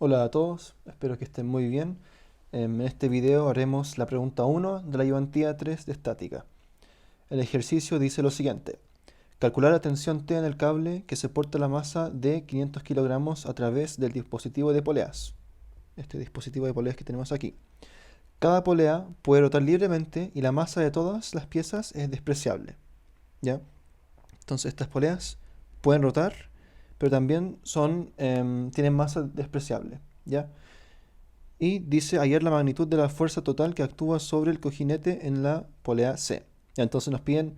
Hola a todos, espero que estén muy bien. En este video haremos la pregunta 1 de la ayudantía 3 de estática. El ejercicio dice lo siguiente. Calcular la tensión T en el cable que soporta la masa de 500 kilogramos a través del dispositivo de poleas. Este dispositivo de poleas que tenemos aquí. Cada polea puede rotar libremente y la masa de todas las piezas es despreciable. ¿Ya? Entonces estas poleas pueden rotar, pero también tienen masa despreciable. ¿Ya? Y dice hallar la magnitud de la fuerza total que actúa sobre el cojinete en la polea C. Ya, entonces nos piden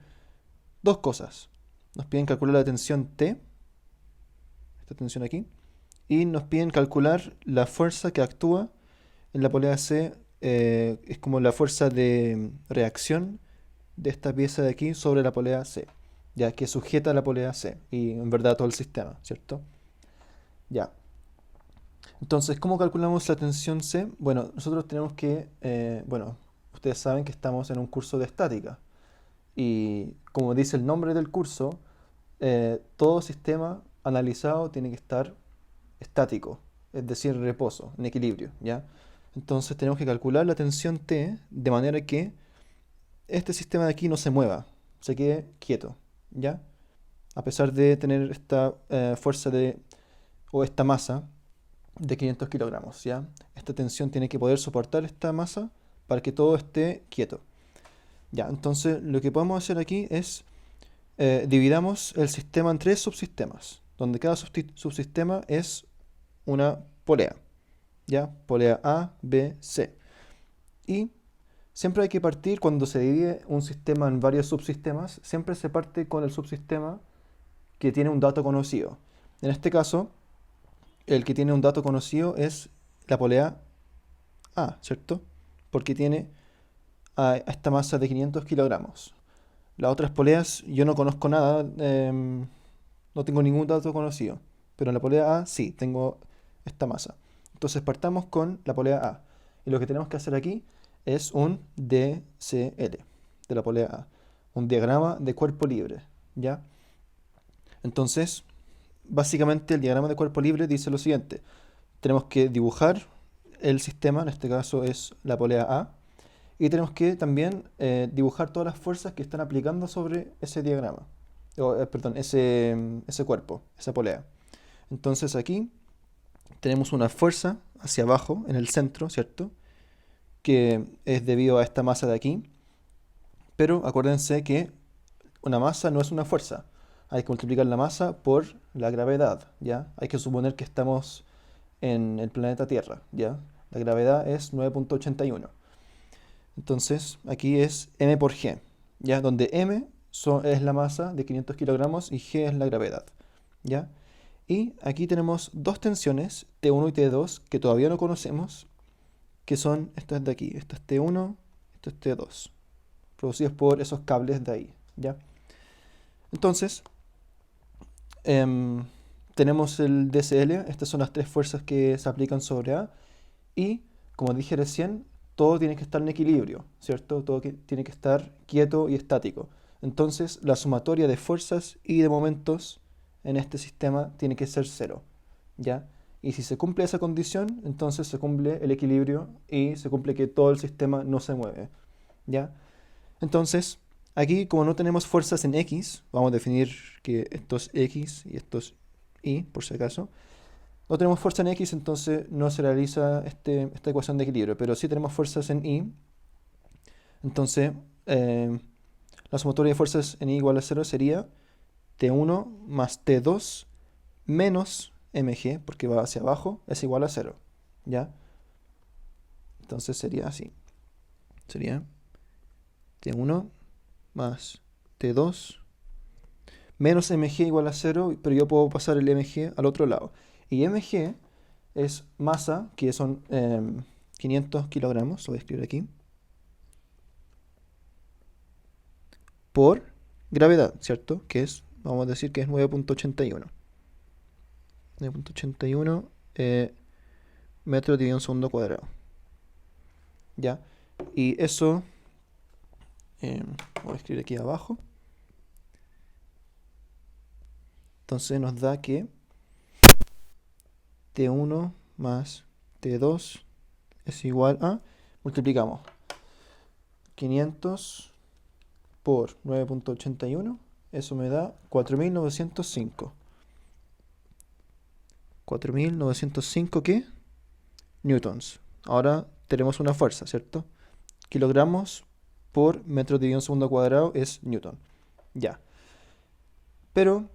dos cosas. Nos piden calcular la tensión T, esta tensión aquí, y nos piden calcular la fuerza que actúa en la polea C, es como la fuerza de reacción de esta pieza de aquí sobre la polea C, ya que sujeta la polea C y en verdad todo el sistema, ¿cierto? Ya. Entonces, ¿cómo calculamos la tensión C? Bueno, nosotros tenemos que, ustedes saben que estamos en un curso de estática y como dice el nombre del curso, todo sistema analizado tiene que estar estático, es decir, en reposo, en equilibrio, ¿ya? Entonces tenemos que calcular la tensión T de manera que este sistema de aquí no se mueva, se quede quieto, ¿ya? A pesar de tener esta fuerza o esta masa de 500 kilogramos, ¿ya? Esta tensión tiene que poder soportar esta masa para que todo esté quieto. Ya, entonces lo que podemos hacer aquí es dividamos el sistema en tres subsistemas, donde cada subsistema es una polea, ¿ya? Polea A, B, C. Y siempre hay que partir, cuando se divide un sistema en varios subsistemas, siempre se parte con el subsistema que tiene un dato conocido. En este caso, el que tiene un dato conocido es la polea A, ¿cierto? Porque tiene a esta masa de 500 kilogramos. Las otras poleas yo no conozco nada, no tengo ningún dato conocido, pero en la polea A sí, tengo esta masa. Entonces partamos con la polea A. Y lo que tenemos que hacer aquí es un DCL de la polea A, un diagrama de cuerpo libre, ¿ya? Entonces, básicamente el diagrama de cuerpo libre dice lo siguiente. Tenemos que dibujar el sistema, en este caso es la polea A, y tenemos que también dibujar todas las fuerzas que están aplicando sobre ese diagrama, perdón, ese cuerpo, esa polea. Entonces aquí tenemos una fuerza hacia abajo, en el centro, ¿cierto? Que es debido a esta masa de aquí, pero acuérdense que una masa no es una fuerza. Hay que multiplicar la masa por la gravedad, ¿ya? Hay que suponer que estamos en el planeta Tierra, ¿ya? La gravedad es 9.81. Entonces, aquí es m por g, ¿ya? Donde es la masa de 500 kilogramos y g es la gravedad, ¿ya? Y aquí tenemos dos tensiones, T1 y T2, que todavía no conocemos, que son estas de aquí. Esto es T1, esto es T2, producidos por esos cables de ahí, ¿ya? Entonces, em, tenemos el DCL, estas son las tres fuerzas que se aplican sobre A, y como dije recién, todo tiene que estar en equilibrio, ¿cierto? Tiene que estar quieto y estático. Entonces, la sumatoria de fuerzas y de momentos en este sistema tiene que ser cero, ¿ya? Y si se cumple esa condición, entonces se cumple el equilibrio y se cumple que todo el sistema no se mueve, ¿ya? Entonces, aquí como no tenemos fuerzas en X, vamos a definir que esto es X y esto es Y, por si acaso. No tenemos fuerza en X, entonces no se realiza esta ecuación de equilibrio, pero sí tenemos fuerzas en Y. Entonces, eh, la sumatoria de fuerzas en Y igual a 0 sería T1 más T2 menos mg, porque va hacia abajo, es igual a 0, ¿ya? Entonces sería así. Sería T1 más T2 menos mg igual a 0, pero yo puedo pasar el mg al otro lado. Y mg es masa, que son 500 kilogramos, lo voy a escribir aquí, por gravedad, ¿cierto? Que es, vamos a decir que es 9.81. 9.81 metros dividido en segundo cuadrado. ¿Ya? Y eso, voy a escribir aquí abajo. Entonces nos da que T1 más T2 es igual a, multiplicamos 500 por 9.81, eso me da 4.905. 4.905 ¿qué? Newtons. Ahora tenemos una fuerza, ¿cierto? Kilogramos por metro dividido en segundo cuadrado es newton. Ya. Pero,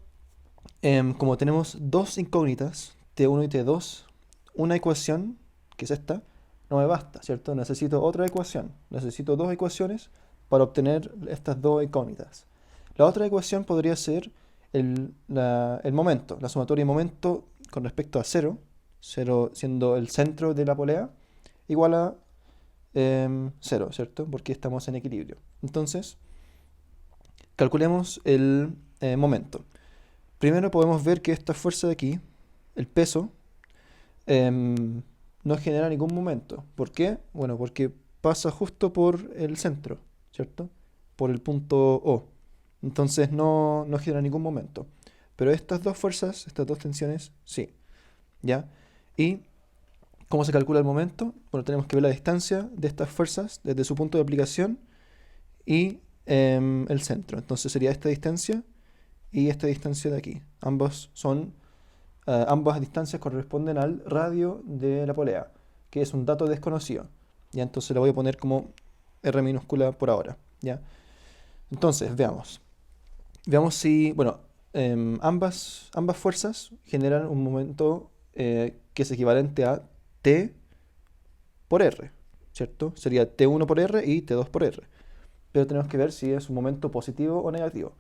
como tenemos dos incógnitas, T1 y T2, una ecuación, que es esta, no me basta, ¿cierto? Necesito otra ecuación. Necesito dos ecuaciones para obtener estas dos incógnitas. La otra ecuación podría ser el momento, la sumatoria de momento con respecto a 0, 0 siendo el centro de la polea, igual a 0, ¿cierto? Porque estamos en equilibrio. Entonces, calculemos el momento. Primero podemos ver que esta fuerza de aquí, el peso, no genera ningún momento. ¿Por qué? Bueno, porque pasa justo por el centro, ¿cierto? Por el punto O. Entonces no genera ningún momento. Pero estas dos fuerzas, estas dos tensiones, sí. ¿Ya? ¿Y cómo se calcula el momento? Bueno, tenemos que ver la distancia de estas fuerzas desde su punto de aplicación y el centro. Entonces sería esta distancia y esta distancia de aquí. Ambas distancias corresponden al radio de la polea, que es un dato desconocido. ¿Ya? Entonces lo voy a poner como R minúscula por ahora. ¿Ya? Entonces, veamos. Veamos si, bueno, ambas fuerzas generan un momento que es equivalente a T por R, ¿cierto? Sería T1 por R y T2 por R. Pero tenemos que ver si es un momento positivo o negativo.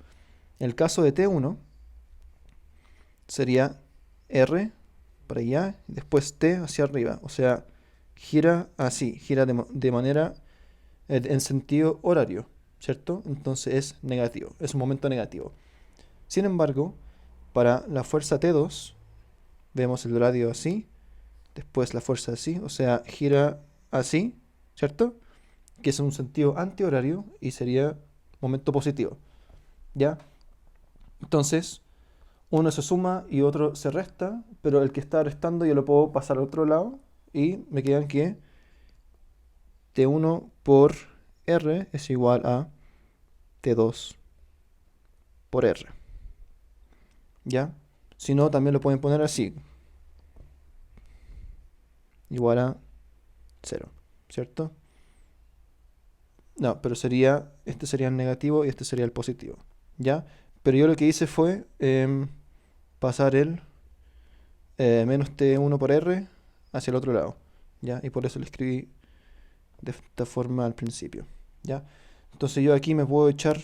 En el caso de T1 sería R para allá y después T hacia arriba. O sea, gira así, gira de manera en sentido horario, ¿cierto? Entonces es negativo, es un momento negativo. Sin embargo, para la fuerza T2, vemos el radio así, después la fuerza así, o sea, gira así, ¿cierto? Que es en un sentido antihorario y sería momento positivo, ¿ya? Entonces, uno se suma y otro se resta, pero el que está restando yo lo puedo pasar al otro lado y me quedan que T1 por R es igual a T2 por R, ¿ya? Si no, también lo pueden poner así, igual a 0, ¿cierto? No, pero este sería el negativo y este sería el positivo, ¿ya? Pero yo lo que hice fue pasar el menos T1 por R hacia el otro lado, ¿ya? Y por eso lo escribí de esta forma al principio, ¿ya? Entonces yo aquí me puedo echar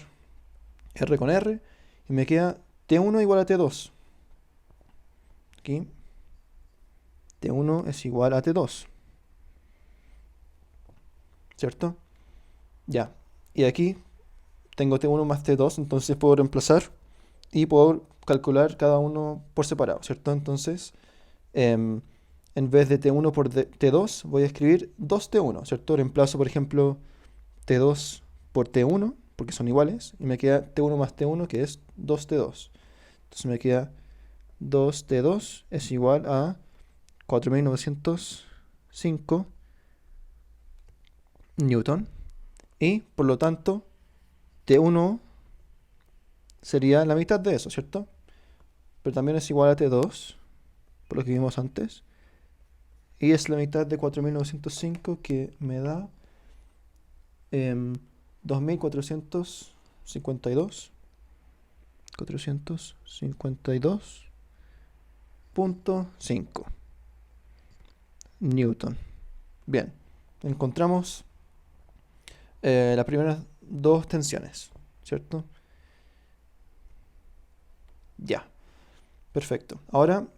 R con R y me queda T1 igual a T2. Aquí T1 es igual a T2, ¿cierto? Ya. Y aquí tengo T1 más T2, entonces puedo reemplazar y puedo calcular cada uno por separado, ¿cierto? Entonces, en vez de T1 por T2, voy a escribir 2T1, ¿cierto? Reemplazo, por ejemplo, T2 por T1, porque son iguales, y me queda T1 más T1, que es 2T2. Entonces me queda 2T2 es igual a 4.905 newton. Y, por lo tanto, T1 sería la mitad de eso, ¿cierto? Pero también es igual a T2, por lo que vimos antes. Y es la mitad de 4.905 que me da 2.452. 452.5 newton. Bien, encontramos las primeras dos tensiones, ¿cierto? Ya, perfecto. Ahora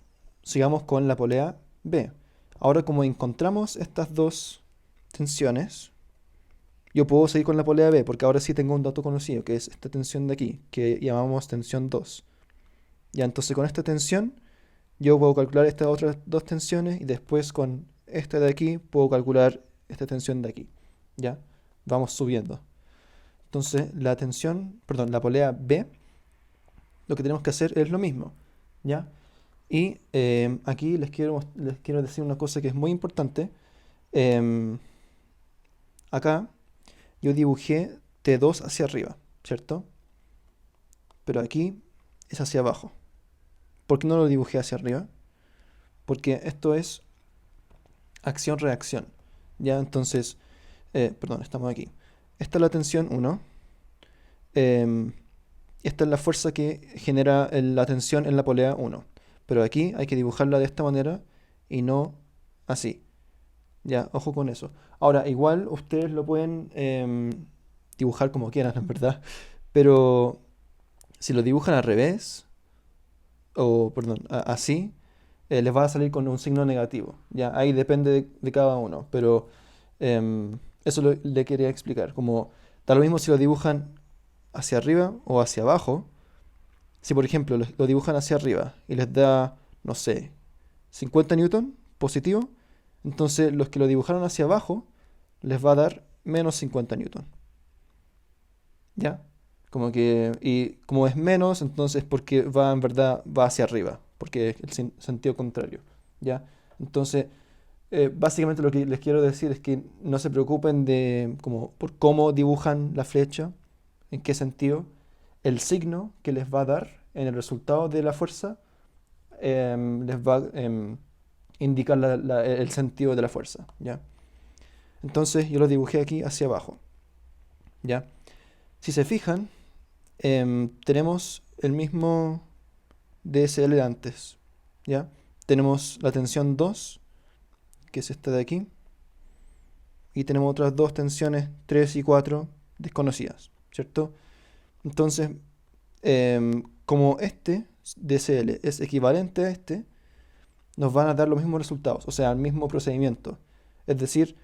sigamos con la polea B. Ahora, como encontramos estas dos tensiones, yo puedo seguir con la polea B, porque ahora sí tengo un dato conocido, que es esta tensión de aquí, que llamamos tensión 2. Ya, entonces con esta tensión yo puedo calcular estas otras dos tensiones y después con esta de aquí puedo calcular esta tensión de aquí. Ya, vamos subiendo. Entonces la tensión, perdón, la polea B, lo que tenemos que hacer es lo mismo, ¿ya? Y aquí les quiero decir una cosa que es muy importante. Em, Acá yo dibujé T2 hacia arriba, ¿cierto? Pero aquí es hacia abajo. ¿Por qué no lo dibujé hacia arriba? Porque esto es acción-reacción. Ya, entonces, perdón, estamos aquí. Esta es la tensión 1. Esta es la fuerza que genera la tensión en la polea 1. Pero aquí hay que dibujarla de esta manera y no así. Ya, ojo con eso. Ahora, igual ustedes lo pueden dibujar como quieran, en verdad. Pero si lo dibujan al revés, o perdón, así, les va a salir con un signo negativo. Ya, ahí depende de cada uno. Pero eso le quería explicar. Como da lo mismo si lo dibujan hacia arriba o hacia abajo. Si por ejemplo lo dibujan hacia arriba y les da, no sé, 50 newton positivo, entonces los que lo dibujaron hacia abajo les va a dar menos 50 newton. ¿Ya? Como que, y como es menos, entonces porque va en verdad va hacia arriba, porque es el sentido contrario. ¿Ya? Entonces, básicamente lo que les quiero decir es que no se preocupen de como por cómo dibujan la flecha, en qué sentido, el signo que les va a dar en el resultado de la fuerza les va a indicar el sentido de la fuerza, ¿ya? Entonces yo lo dibujé aquí hacia abajo, ¿ya? Si se fijan, tenemos el mismo DSL de antes, ¿ya? Tenemos la tensión 2, que es esta de aquí, y tenemos otras dos tensiones 3 y 4 desconocidas, ¿cierto? Entonces, como este DSL es equivalente a este, nos van a dar los mismos resultados, o sea, el mismo procedimiento. Es decir,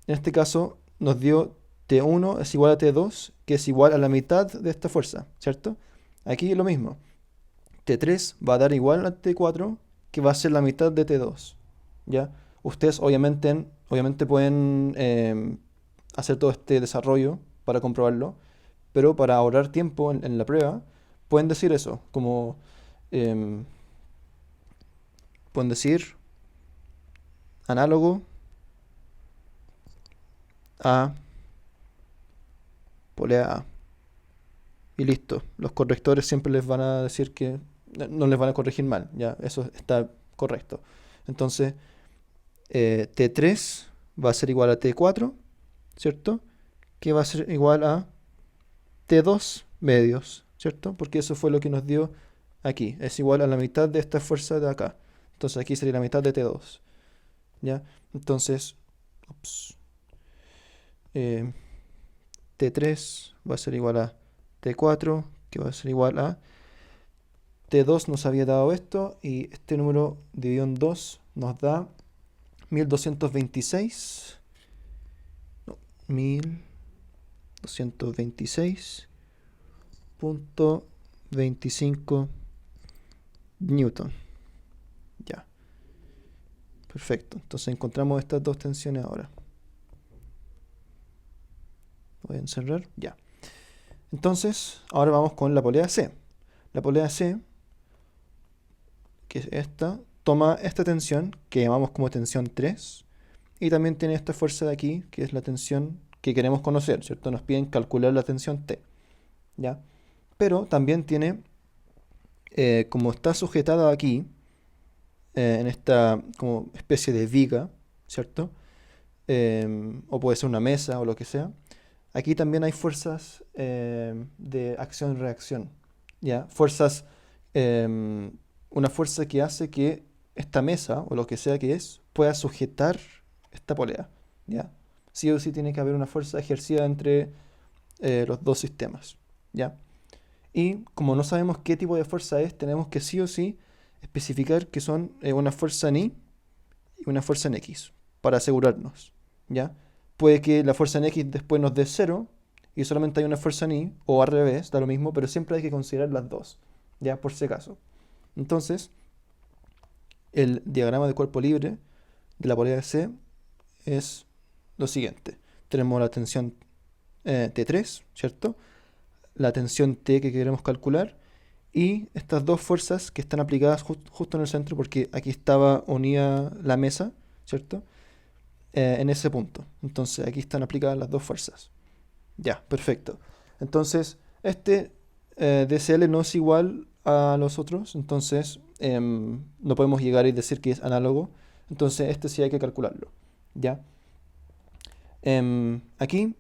en este caso nos dio T1 es igual a T2, que es igual a la mitad de esta fuerza, ¿cierto? Aquí lo mismo. T3 va a dar igual a T4, que va a ser la mitad de T2, ¿ya? Ustedes obviamente pueden hacer todo este desarrollo para comprobarlo, pero para ahorrar tiempo en la prueba, pueden decir eso, como em, pueden decir análogo a polea A. Y listo. Los correctores siempre les van a decir que no les van a corregir mal. Ya, eso está correcto. Entonces, T3 va a ser igual a T4, ¿cierto? Que va a ser igual a T2 medios, ¿cierto? Porque eso fue lo que nos dio aquí. Es igual a la mitad de esta fuerza de acá. Entonces aquí sería la mitad de T2. ¿Ya? Entonces, ups, eh, T3 va a ser igual a T4, que va a ser igual a T2 nos había dado esto y este número dividido en 2 nos da 1226, no, 1226.25 newton. Ya, perfecto. Entonces encontramos estas dos tensiones ahora. Voy a encerrar, ya. Entonces, ahora vamos con la polea C. La polea C, que es esta, toma esta tensión que llamamos como tensión 3 y también tiene esta fuerza de aquí, que es la tensión que queremos conocer, ¿cierto? Nos piden calcular la tensión T, ¿ya? Pero también tiene, como está sujetada aquí, en esta como especie de viga, ¿cierto? O puede ser una mesa o lo que sea. Aquí también hay fuerzas de acción-reacción, ¿ya? Fuerzas, una fuerza que hace que esta mesa o lo que sea que es pueda sujetar esta polea, ¿ya? Sí o sí tiene que haber una fuerza ejercida entre los dos sistemas, ¿ya? Y como no sabemos qué tipo de fuerza es, tenemos que sí o sí especificar que son una fuerza en Y y una fuerza en X para asegurarnos, ¿ya? Puede que la fuerza en X después nos dé cero y solamente hay una fuerza en Y, o al revés, da lo mismo, pero siempre hay que considerar las dos, ¿ya? Por si acaso. Entonces, el diagrama de cuerpo libre de la polea C es lo siguiente. Tenemos la tensión T3, ¿cierto? La tensión T que queremos calcular y estas dos fuerzas que están aplicadas justo en el centro, porque aquí estaba unida la mesa, ¿cierto? En ese punto. Entonces aquí están aplicadas las dos fuerzas. Ya, perfecto. Entonces, este DCL no es igual a los otros, entonces no podemos llegar y decir que es análogo. Entonces, este sí hay que calcularlo. ¿Ya? Aquí,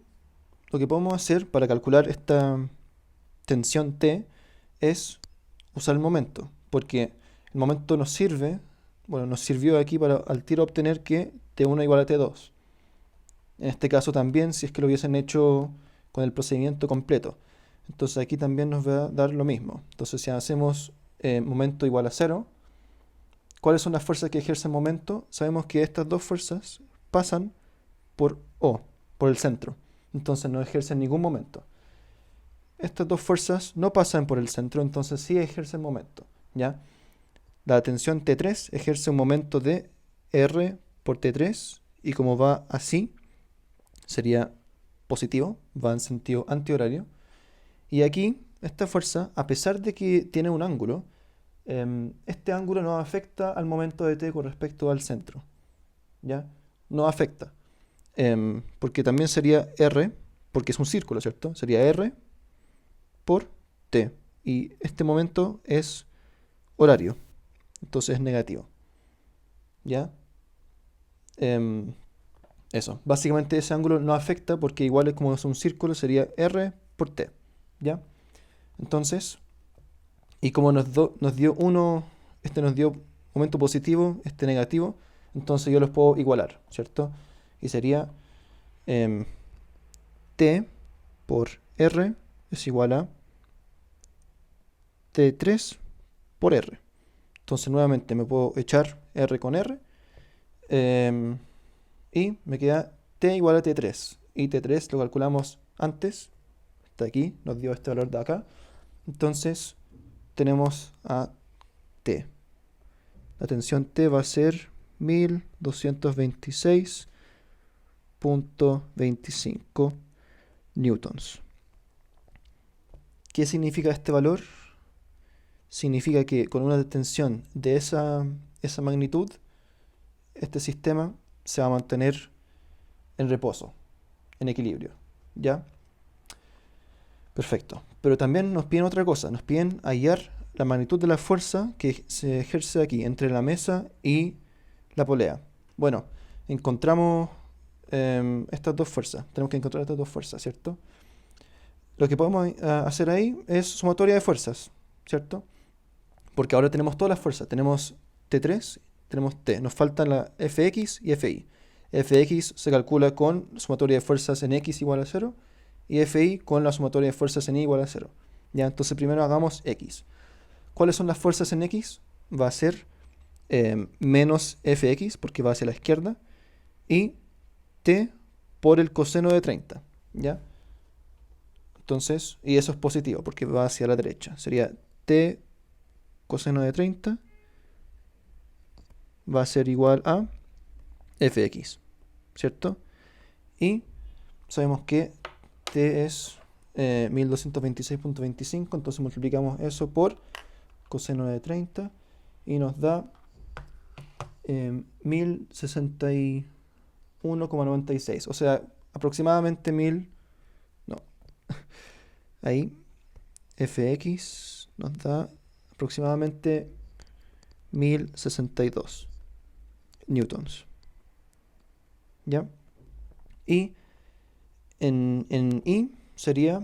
lo que podemos hacer para calcular esta tensión T es usar el momento, porque el momento nos sirve, bueno, nos sirvió aquí para al tiro obtener que T1 igual a T2. En este caso también, si es que lo hubiesen hecho con el procedimiento completo. Entonces aquí también nos va a dar lo mismo. Entonces si hacemos momento igual a 0, ¿cuáles son las fuerzas que ejerce el momento? Sabemos que estas dos fuerzas pasan por O, por el centro. Entonces no ejercen ningún momento. Estas dos fuerzas no pasan por el centro, entonces sí ejercen momento. ¿Ya? La tensión T3 ejerce un momento de R por T3 y como va así, sería positivo, va en sentido antihorario. Y aquí, esta fuerza, a pesar de que tiene un ángulo, este ángulo no afecta al momento de t con respecto al centro. ¿Ya? No afecta. Porque también sería r, porque es un círculo, ¿cierto? Sería r por t. Y este momento es horario. Entonces es negativo. ¿Ya? Em, Eso. Básicamente ese ángulo no afecta porque igual es como es un círculo, sería r por t. ¿Ya? Entonces, y como nos dio uno, este nos dio momento positivo, este negativo, entonces yo los puedo igualar, ¿cierto? Y sería em, T por R es igual a T3 por R. Entonces nuevamente me puedo echar R con R em, y me queda T igual a T3. Y T3 lo calculamos antes, está aquí, nos dio este valor de acá. Entonces tenemos a T. La tensión T va a ser 1226.25 newtons. ¿Qué significa este valor? Significa que con una tensión de esa magnitud, este sistema se va a mantener en reposo, en equilibrio. ¿Ya? Perfecto. Pero también nos piden otra cosa, nos piden hallar la magnitud de la fuerza que se ejerce aquí entre la mesa y la polea. Bueno, encontramos estas dos fuerzas. Tenemos que encontrar estas dos fuerzas, ¿cierto? Lo que podemos hacer ahí es sumatoria de fuerzas, ¿cierto? Porque ahora tenemos todas las fuerzas. Tenemos T3, tenemos T. Nos faltan la Fx y Fi. Fx se calcula con sumatoria de fuerzas en x igual a 0 y Fi con la sumatoria de fuerzas en y igual a 0. ¿Ya? Entonces primero hagamos x. ¿Cuáles son las fuerzas en x? Va a ser menos Fx porque va hacia la izquierda y T por el coseno de 30. ¿Ya? Entonces, y eso es positivo porque va hacia la derecha. Sería T coseno de 30 va a ser igual a Fx, ¿cierto? Y sabemos que T es 1226.25, entonces multiplicamos eso por coseno de 30 y nos da 1061,96, o sea, aproximadamente 1000, no, ahí Fx nos da aproximadamente 1062 newtons. ¿Ya? Y en I sería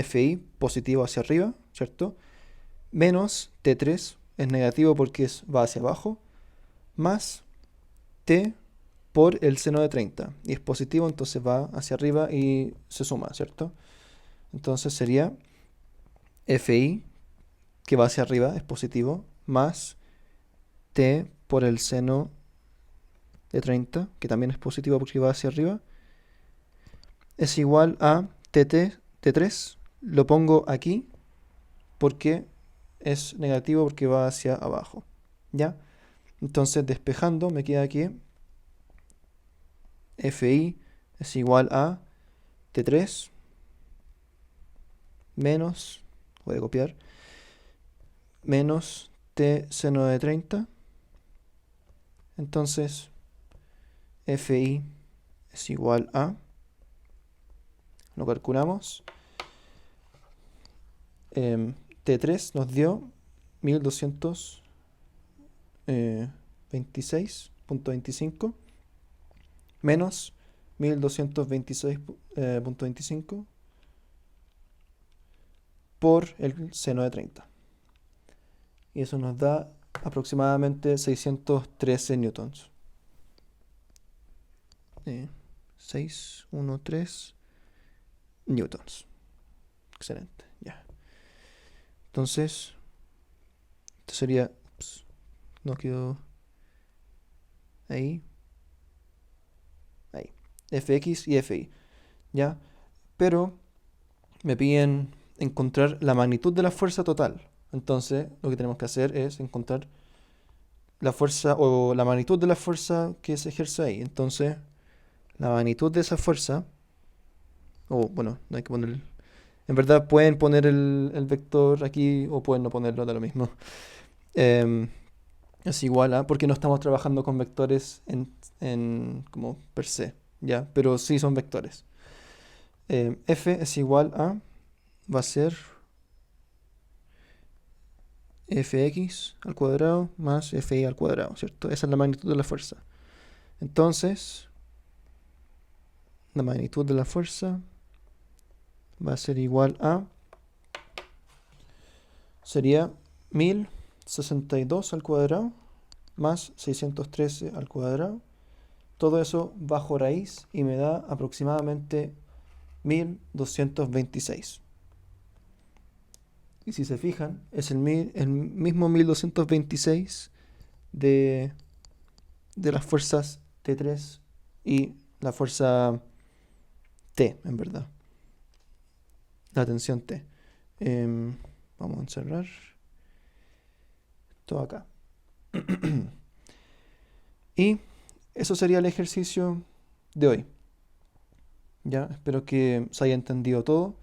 Fi positivo hacia arriba, ¿cierto? Menos T3 es negativo porque va hacia abajo, más T por el seno de 30. Y es positivo, entonces va hacia arriba y se suma, ¿cierto? Entonces sería Fi, que va hacia arriba, es positivo, más T por el seno de 30, que también es positivo porque va hacia arriba, es igual a T3, lo pongo aquí porque es negativo porque va hacia abajo. ¿Ya? Entonces despejando me queda aquí Fi es igual a T3 menos, voy a copiar, menos t seno de 30. Entonces, fi es igual a, lo calculamos, T3 nos dio 1226.25 menos 1226.25 por el seno de 30. Y eso nos da aproximadamente 613 newtons. 613 newtons. Excelente, ya. Entonces, esto sería, no quedó ahí, fx y fi, ya. Pero me piden encontrar la magnitud de la fuerza total. Entonces, lo que tenemos que hacer es encontrar la fuerza o la magnitud de la fuerza que se ejerce ahí. Entonces, la magnitud de esa fuerza, o bueno, no hay que poner, en verdad pueden poner el vector aquí o pueden no ponerlo, da lo mismo. Es igual a, porque no estamos trabajando con vectores como per se, ¿ya? Pero sí son vectores. F es igual a, va a ser fx al cuadrado más fi al cuadrado, ¿cierto? Esa es la magnitud de la fuerza. Entonces, la magnitud de la fuerza va a ser igual a, sería 1062 al cuadrado más 613 al cuadrado. Todo eso bajo raíz y me da aproximadamente 1226. Y si se fijan, es el mismo 1226 de las fuerzas T3 y la fuerza T, en verdad. La tensión T. Vamos a encerrar todo acá. Y eso sería el ejercicio de hoy. Ya, espero que se haya entendido todo.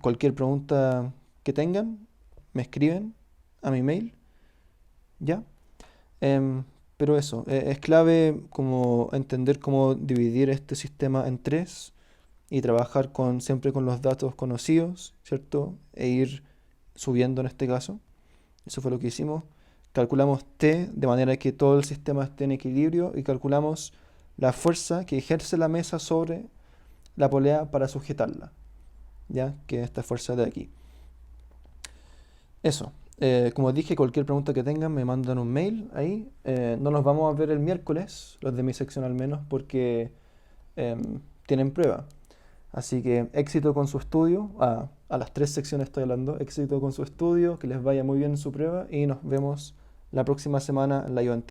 Cualquier pregunta que tengan, me escriben a mi mail. Ya. Pero eso, es clave como entender cómo dividir este sistema en tres y trabajar siempre con los datos conocidos, ¿cierto? E ir subiendo en este caso. Eso fue lo que hicimos. Calculamos T de manera que todo el sistema esté en equilibrio y calculamos la fuerza que ejerce la mesa sobre la polea para sujetarla, ¿ya? Que es esta fuerza de aquí. Eso. Como dije, cualquier pregunta que tengan me mandan un mail ahí. No nos vamos a ver el miércoles, los de mi sección al menos, porque tienen prueba. Así que éxito con su estudio. A las 3 secciones estoy hablando. Éxito con su estudio, que les vaya muy bien en su prueba y nos vemos la próxima semana en la IONT.